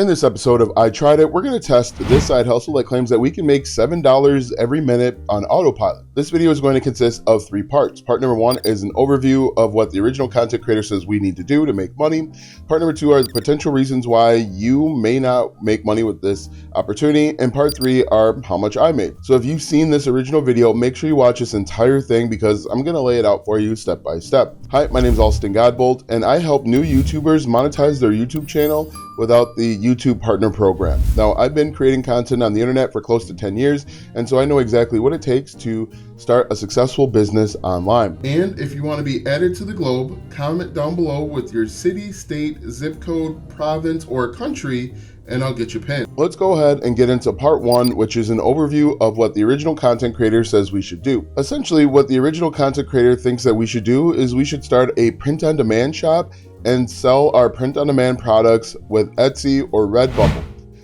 In this episode of I Tried It, we're going to test this side hustle that claims that we can make $7 every minute on autopilot. This video is going to consist of 3 parts. Part number 1 is an overview of what the original content creator says we need to do to make money. Part number 2 are the potential reasons why you may not make money with this opportunity. And part 3 are how much I made. So if you've seen this original video, make sure you watch this entire thing because I'm going to lay it out for you step by step. Hi, my name is Alston Godbolt, and I help new YouTubers monetize their YouTube channel without the YouTube Partner Program. Now, I've been creating content on the internet for close to 10 years, and so I know exactly what it takes to start a successful business online. And if you want to be added to the globe, comment down below with your city, state, zip code, province, or country, and I'll get you pinned. Let's go ahead and get into part 1, which is an overview of what the original content creator says we should do. Essentially, what the original content creator thinks that we should do is we should start a print-on-demand shop and sell our print-on-demand products with Etsy or Redbubble.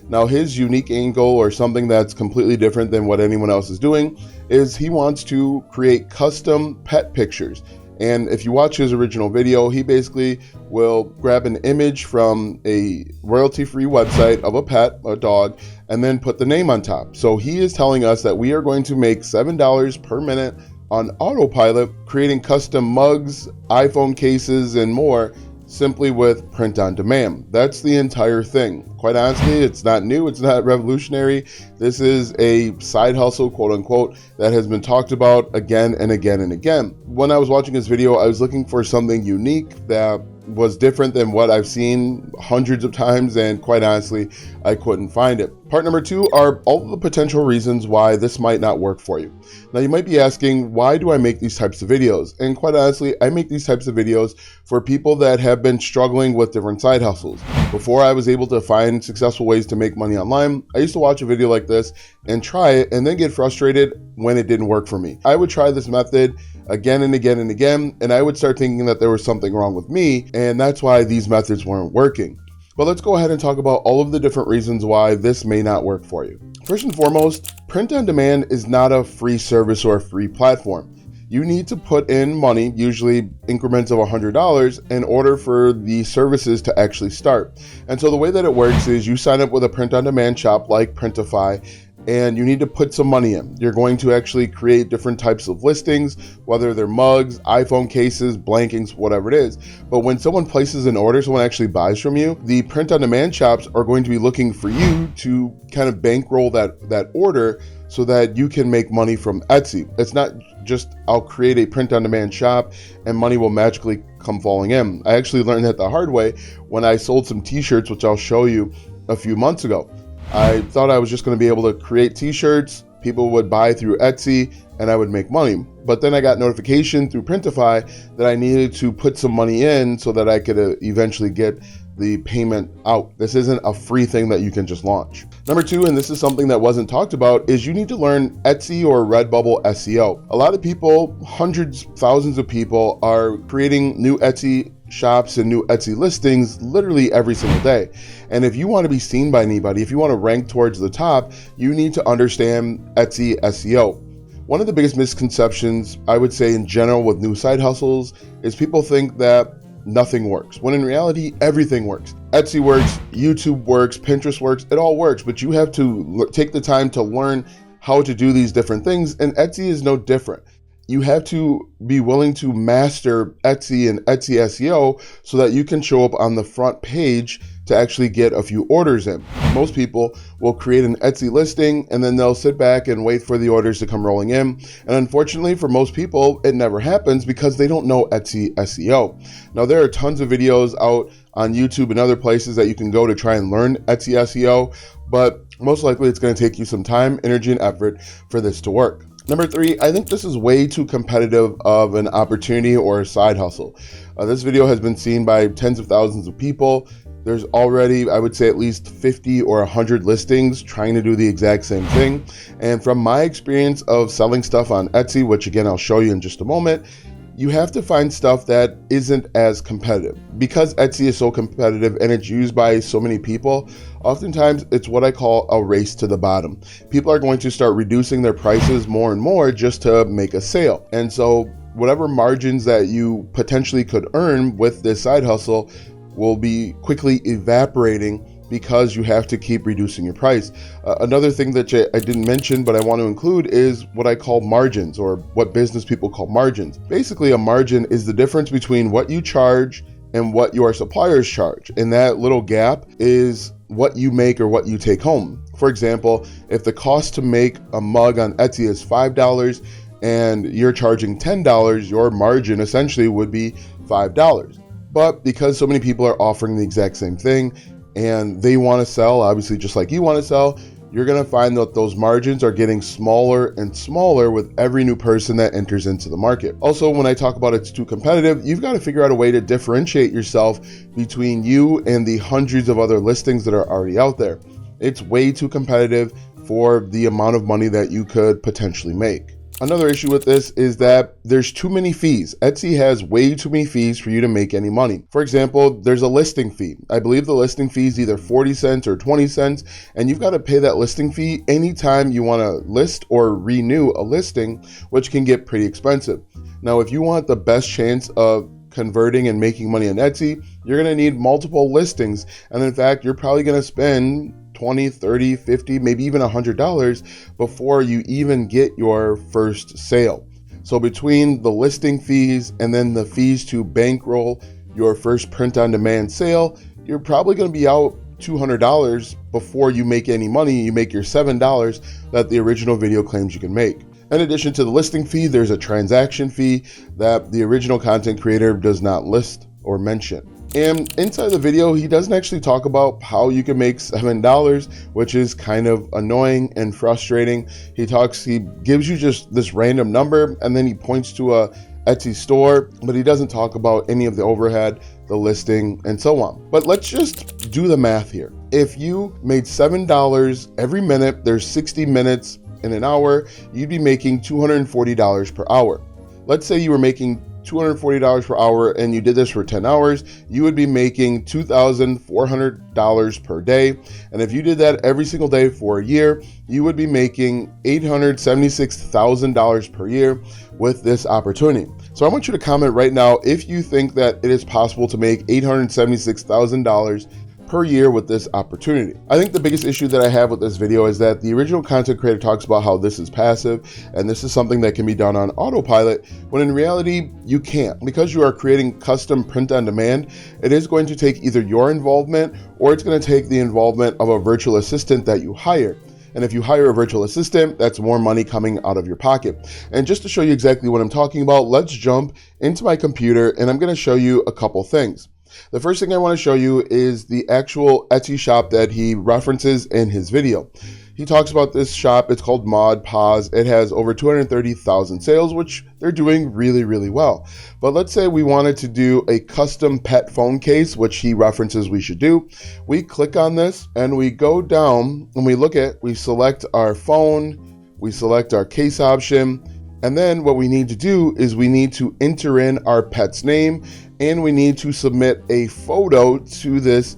Now, his unique angle, or something that's completely different than what anyone else is doing, is he wants to create custom pet pictures. And if you watch his original video, he basically will grab an image from a royalty-free website of a pet, a dog, and then put the name on top. So he is telling us that we are going to make $7 per minute on autopilot, creating custom mugs, iPhone cases, and more, simply with print on demand. That's the entire thing. Quite honestly, it's not new, it's not revolutionary. This is a side hustle, quote unquote, that has been talked about again and again and again. When I was watching this video, I was looking for something unique that was different than what I've seen hundreds of times, and quite honestly, I couldn't find it. Part number 2 are all the potential reasons why this might not work for you. Now, you might be asking, why do I make these types of videos? And quite honestly, I make these types of videos for people that have been struggling with different side hustles. Before I was able to find successful ways to make money online, I used to watch a video like this and try it and then get frustrated when it didn't work for me. I would try this method again and again and again, and I would start thinking that there was something wrong with me, and that's why these methods weren't working. But let's go ahead and talk about all of the different reasons why this may not work for you. First and foremost, print on demand is not a free service or a free platform. You need to put in money, usually increments of $100, in order for the services to actually start. And so the way that it works is you sign up with a print on demand shop like Printify, and you need to put some money in. You're going to actually create different types of listings, whether they're mugs, iPhone cases, blankings, whatever it is. But when someone places an order, someone actually buys from you, the print-on-demand shops are going to be looking for you to kind of bankroll that order so that you can make money from Etsy. It's not just, I'll create a print-on-demand shop and money will magically come falling in. I actually learned that the hard way when I sold some t-shirts, which I'll show you a few months ago. I thought I was just going to be able to create t-shirts, people would buy through Etsy, and I would make money. But then I got notification through Printify that I needed to put some money in so that I could eventually get the payment out. This isn't a free thing that you can just launch. Number 2, and this is something that wasn't talked about, is you need to learn Etsy or Redbubble SEO. A lot of people, hundreds, thousands of people, are creating new Etsy shops and new Etsy listings literally every single day. And if you want to be seen by anybody, if you want to rank towards the top, you need to understand Etsy SEO. One of the biggest misconceptions, I would say in general with new side hustles, is people think that nothing works, when in reality, everything works. Etsy works, YouTube works, Pinterest works, it all works, but you have to take the time to learn how to do these different things, and Etsy is no different. You have to be willing to master Etsy and Etsy SEO so that you can show up on the front page to actually get a few orders in. Most people will create an Etsy listing and then they'll sit back and wait for the orders to come rolling in. And unfortunately for most people, it never happens because they don't know Etsy SEO. Now, there are tons of videos out on YouTube and other places that you can go to try and learn Etsy SEO, but most likely it's going to take you some time, energy, and effort for this to work. Number 3, I think this is way too competitive of an opportunity or a side hustle. This video has been seen by tens of thousands of people. There's already, I would say, at least 50 or 100 listings trying to do the exact same thing. And from my experience of selling stuff on Etsy, which again, I'll show you in just a moment, you have to find stuff that isn't as competitive. Because Etsy is so competitive and it's used by so many people, oftentimes it's what I call a race to the bottom. People are going to start reducing their prices more and more just to make a sale. And so whatever margins that you potentially could earn with this side hustle will be quickly evaporating because you have to keep reducing your price. Another thing that I didn't mention, but I want to include, is what I call margins, or what business people call margins. Basically, a margin is the difference between what you charge and what your suppliers charge. And that little gap is what you make or what you take home. For example, if the cost to make a mug on Etsy is $5 and you're charging $10, your margin essentially would be $5. But because so many people are offering the exact same thing and they want to sell, obviously just like you want to sell, you're going to find that those margins are getting smaller and smaller with every new person that enters into the market. Also, when I talk about it's too competitive, you've got to figure out a way to differentiate yourself between you and the hundreds of other listings that are already out there. It's way too competitive for the amount of money that you could potentially make. Another issue with this is that there's too many fees. Etsy has way too many fees for you to make any money. For example, there's a listing fee. I believe the listing fee is either 40 cents or 20 cents, and you've got to pay that listing fee anytime you want to list or renew a listing, which can get pretty expensive. Now, if you want the best chance of converting and making money on Etsy, you're going to need multiple listings. And in fact, you're probably going to spend $20, $30, $50, maybe even $100 before you even get your first sale. So between the listing fees and then the fees to bankroll your first print-on-demand sale, you're probably going to be out $200 before you make any money. You make your $7 that the original video claims you can make. In addition to the listing fee, there's a transaction fee that the original content creator does not list or mention. And inside the video, he doesn't actually talk about how you can make $7, which is kind of annoying and frustrating. He gives you just this random number, and then he points to a Etsy store, but he doesn't talk about any of the overhead, the listing, and so on. But let's just do the math here. If you made $7 every minute, there's 60 minutes in an hour, you'd be making $240 per hour. Let's say you were making $240 per hour and you did this for 10 hours, you would be making $2,400 per day. And if you did that every single day for a year, you would be making $876,000 per year with this opportunity. So I want you to comment right now if you think that it is possible to make $876,000 per year with this opportunity. I think the biggest issue that I have with this video is that the original content creator talks about how this is passive and this is something that can be done on autopilot, when in reality you can't. Because you are creating custom print on demand, it is going to take either your involvement or it's going to take the involvement of a virtual assistant that you hire. And if you hire a virtual assistant, that's more money coming out of your pocket. And just to show you exactly what I'm talking about, let's jump into my computer and I'm going to show you a couple things. The first thing I want to show you is the actual Etsy shop that he references in his video. He talks about this shop. It's called Mod Pause. It has over 230,000 sales, which they're doing really, really well. But let's say we wanted to do a custom pet phone case, which he references we should do. We click on this and we go down and we select our phone, we select our case option. And then what we need to do is we need to enter in our pet's name and we need to submit a photo to this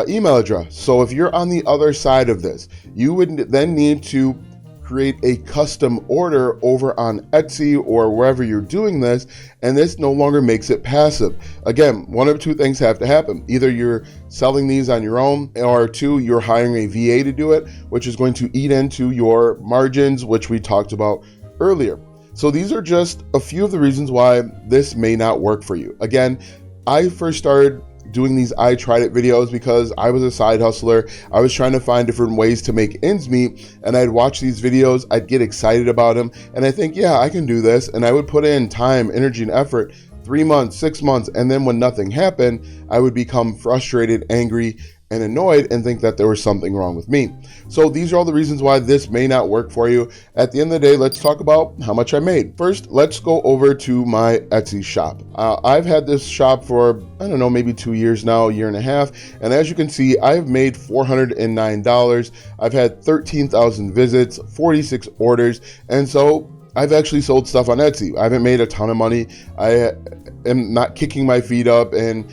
email address. So if you're on the other side of this, you would then need to create a custom order over on Etsy or wherever you're doing this, and this no longer makes it passive. Again, one of two things have to happen. Either you're selling these on your own, or two, you're hiring a VA to do it, which is going to eat into your margins, which we talked about earlier. So these are just a few of the reasons why this may not work for you. Again, I first started doing these I tried it videos because I was a side hustler. I was trying to find different ways to make ends meet, and I'd watch these videos, I'd get excited about them, and I think, yeah, I can do this. And I would put in time, energy, and effort, 3 months, 6 months, and then when nothing happened, I would become frustrated, angry, and annoyed and think that there was something wrong with me. So these are all the reasons why this may not work for you. At the end of the day, let's talk about how much I made. First, let's go over to my Etsy shop. I've had this shop for, I don't know, maybe 2 years now, a year and a half. And as you can see, I've made $409. I've had 13,000 visits, 46 orders. And so I've actually sold stuff on Etsy. I haven't made a ton of money. I am not kicking my feet up and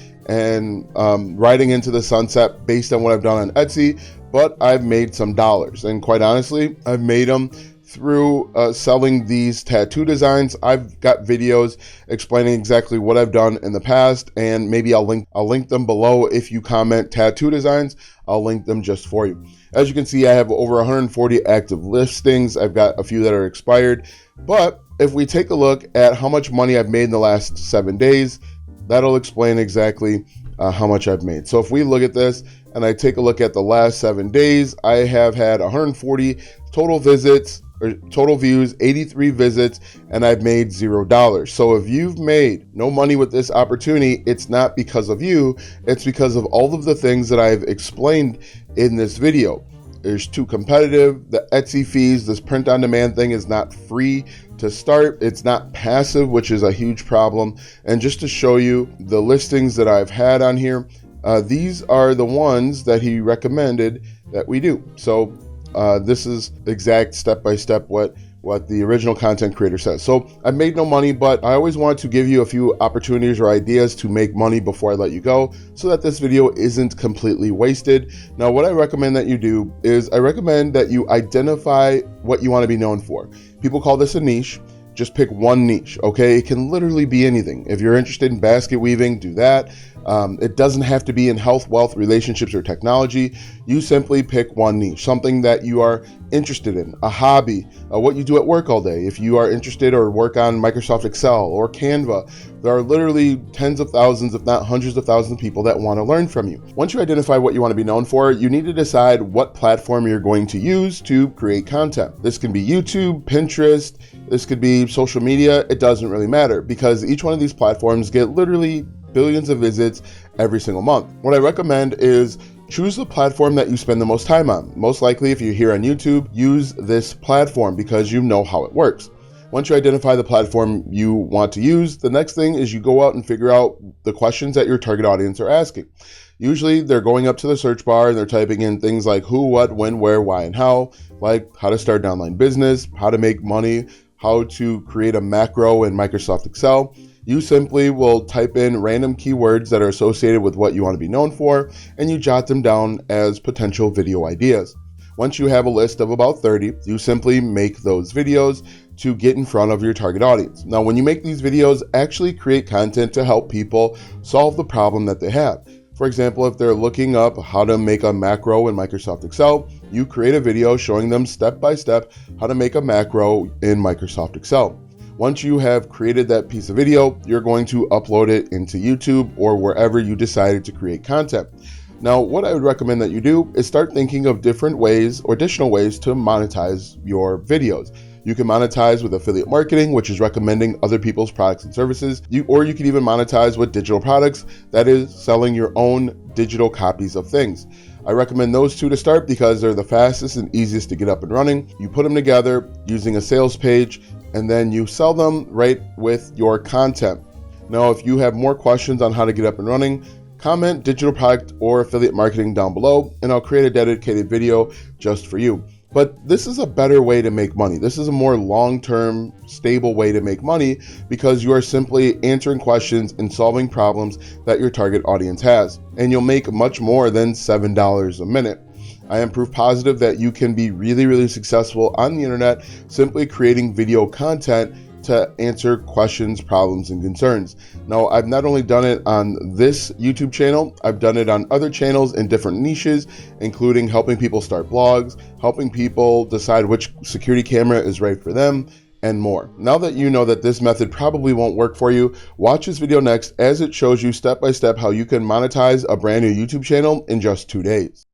riding into the sunset based on what I've done on Etsy, but I've made some dollars. And quite honestly, I've made them through selling these tattoo designs. I've got videos explaining exactly what I've done in the past, and maybe I'll link them below. If you comment tattoo designs, I'll link them just for you. As you can see, I have over 140 active listings. I've got a few that are expired, but if we take a look at how much money I've made in the last 7 days, that'll explain exactly how much I've made. So if we look at this and I take a look at the last 7 days, I have had 140 total visits, or total views, 83 visits, and I've made $0. So if you've made no money with this opportunity, it's not because of you, it's because of all of the things that I've explained in this video. It's too competitive. The Etsy fees, this print on demand thing is not free to start. It's not passive, which is a huge problem. And just to show you the listings that I've had on here, these are the ones that he recommended that we do. So this is exact step-by-step what the original content creator says. So I've made no money, but I always want to give you a few opportunities or ideas to make money before I let you go, so that this video isn't completely wasted. Now, what I recommend that you do is I recommend that you identify what you want to be known for. People call this a niche. Just pick one niche, okay? It can literally be anything. If you're interested in basket weaving, do that. It doesn't have to be in health, wealth, relationships, or technology. You simply pick one niche, something that you are interested in, a hobby, what you do at work all day. If you are interested or work on Microsoft Excel or Canva, there are literally tens of thousands, if not hundreds of thousands of people that want to learn from you. Once you identify what you want to be known for, you need to decide what platform you're going to use to create content. This can be YouTube, Pinterest, this could be social media. It doesn't really matter, because each one of these platforms get literally billions of visits every single month. What I recommend is choose the platform that you spend the most time on. Most likely, if you're here on YouTube, use this platform because you know how it works. Once you identify the platform you want to use, the next thing is you go out and figure out the questions that your target audience are asking. Usually they're going up to the search bar and they're typing in things like who, what, when, where, why, and how, like how to start an online business, how to make money, how to create a macro in Microsoft Excel. You simply will type in random keywords that are associated with what you want to be known for, and you jot them down as potential video ideas. Once you have a list of about 30, you simply make those videos to get in front of your target audience. Now, when you make these videos, actually create content to help people solve the problem that they have. For example, if they're looking up how to make a macro in Microsoft Excel, you create a video showing them step by step how to make a macro in Microsoft Excel. Once you have created that piece of video, you're going to upload it into YouTube or wherever you decided to create content. Now, what I would recommend that you do is start thinking of different ways or additional ways to monetize your videos. You can monetize with affiliate marketing, which is recommending other people's products and services. Or you can even monetize with digital products, that is selling your own digital copies of things. I recommend those two to start because they're the fastest and easiest to get up and running. You put them together using a sales page, and then you sell them right with your content. Now, if you have more questions on how to get up and running, comment digital product or affiliate marketing down below, and I'll create a dedicated video just for you. But this is a better way to make money. This is a more long-term, stable way to make money because you are simply answering questions and solving problems that your target audience has. And you'll make much more than $7 a minute. I am proof positive that you can be really, really successful on the internet simply creating video content to answer questions, problems, and concerns. Now, I've not only done it on this YouTube channel, I've done it on other channels in different niches, including helping people start blogs, helping people decide which security camera is right for them, and more. Now that you know that this method probably won't work for you, watch this video next as it shows you step by step how you can monetize a brand new YouTube channel in just 2 days.